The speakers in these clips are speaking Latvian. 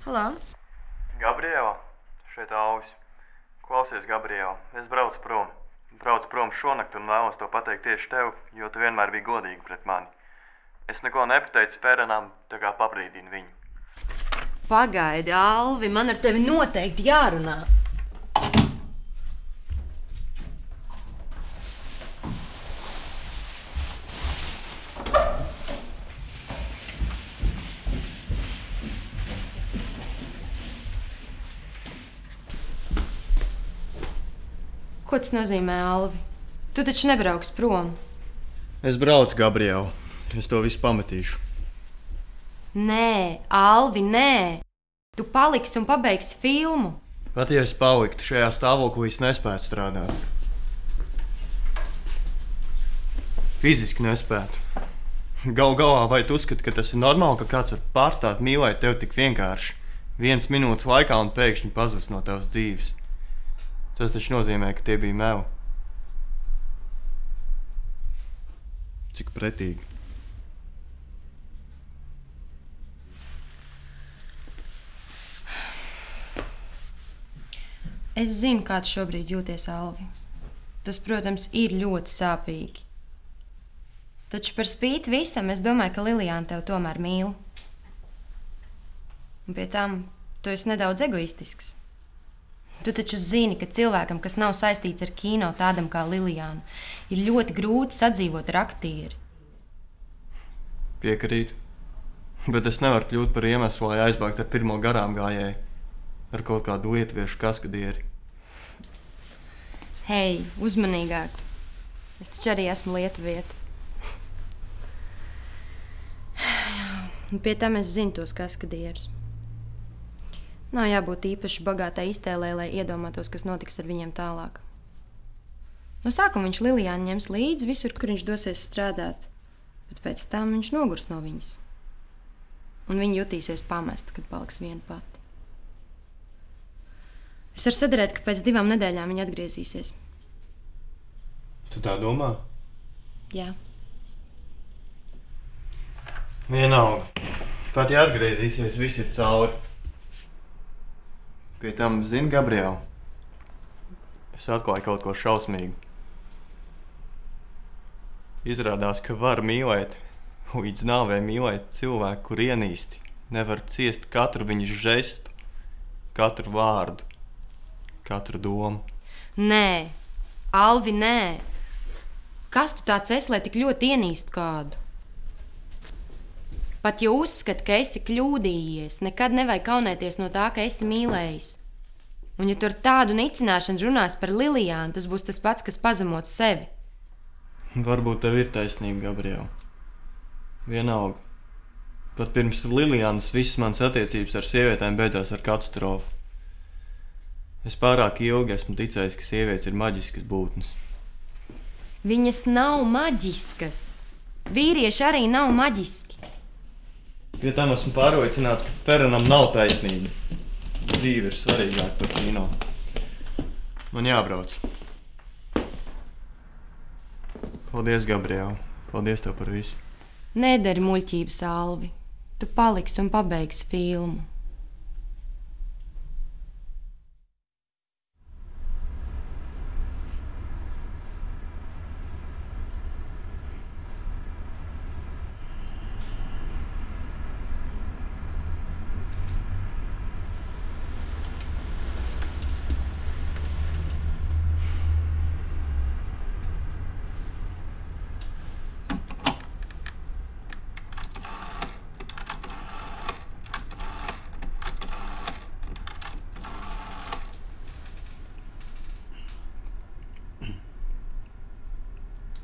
Halo? Gabriela, šeit Alvis. Klausies, Gabriela, es braucu prom. Braucu prom šonakt un vēlos to pateikt tieši tev, jo tu vienmēr biji godīga pret mani. Es neko nepateicu Ferenam, tā kā pabrīdinu viņu. Pagaidi, Alvi, man ar tevi noteikti jārunā. Ko tas nozīmē, Alvi? Tu taču nebrauks prom. Es braucu, Gabriela. Es to visu pametīšu. Nē, Alvi, nē. Tu paliksi un pabeigsi filmu. Pat ja es paliktu šajā stāvoklī, es nespētu strādāt. Fiziski nespētu. Galu galā, vai tu uzskati, ka tas ir normāli, ka kāds var pārstāt mīlēt tevi tik vienkārši 1 minūtes laikā un pēkšņi pazust no tavas dzīves? Tas taču nozīmē, ka tie bija meli. Cik pretīgi. Es zinu, kā tu šobrīd jūties, Alvi. Tas, protams, ir ļoti sāpīgi. Taču par spīti visam, es domāju, ka Lilijāna tev tomēr mīl. Un pie tam, tu esi nedaudz egoistisks. Tu taču zini, ka cilvēkam, kas nav saistīts ar kino tādam kā Lilijāna, ir ļoti grūti sadzīvot ar aktieri. Piekrītu. Bet es nevaru kļūt par iemeslu, lai aizbēgtu ar pirmo garām gājēju. Ar kaut kādu lietviešu kaskadieri. Hei, uzmanīgāk. Es taču arī esmu lietuvieta. Un pie tam es zinu tos kaskadierus. Nav jābūt īpaši bagātai iztēlē, lai iedomātos, kas notiks ar viņiem tālāk. No sākuma viņš Lilijānu ņems līdzi visur, kur viņš dosies strādāt, bet pēc tam viņš nogurs no viņas. Un viņa jutīsies pamest, kad paliks viena pati. Es varu sadarēt, ka pēc 2 nedēļām viņa atgriezīsies. Tu tā domā? Jā. Vienalga. Pat ja atgriezīsies, viss ir cauri. Pie tam, zini, Gabriela, es atklāju kaut ko šausmīgu. Izrādās, ka var mīlēt, līdz nāvei mīlēt cilvēku, kur ienīsti. Nevar ciest katru viņa žestu, katru vārdu, katru domu. Nē, Alvi, nē. Kas tu tāds esi, lai tik ļoti ienīstu kādu? Pat ja uzskati, ka esi kļūdījies, nekad nevajag kaunēties no tā, ka esi mīlējis. Un ja tu ar tādu nicināšanu runās par Lilijānu, tas būs tas pats, kas pazemot sevi. Varbūt tev ir taisnība, Gabriela. Vienalga. Pat pirms Lilijānas visas manas attiecības ar sievietēm beidzās ar katastrofu. Es pārāk ilgi esmu ticējis, ka sievietes ir maģiskas būtnes. Viņas nav maģiskas. Vīrieši arī nav maģiski. Pie tam esmu pārliecināts, ka Ferenam nav taisnība. Dzīve ir svarīgāka par kino. Man jābrauc. Paldies, Gabriela. Paldies tev par visu. Nedari muļķības, Alvi. Tu paliksi un pabeigsi filmu.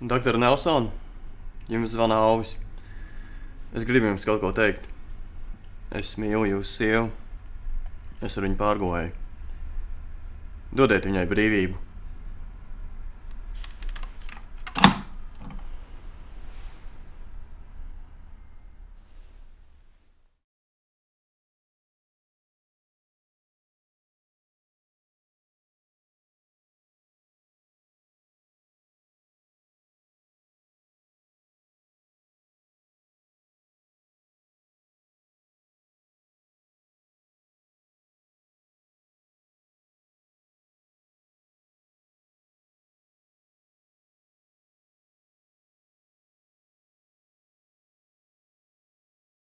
Doktor Nelson, jums zvana Alvis. Es gribu jums kaut ko teikt. Es mīlu jūsu sievu. Es ar viņu pārgulēju. Dodiet viņai brīvību.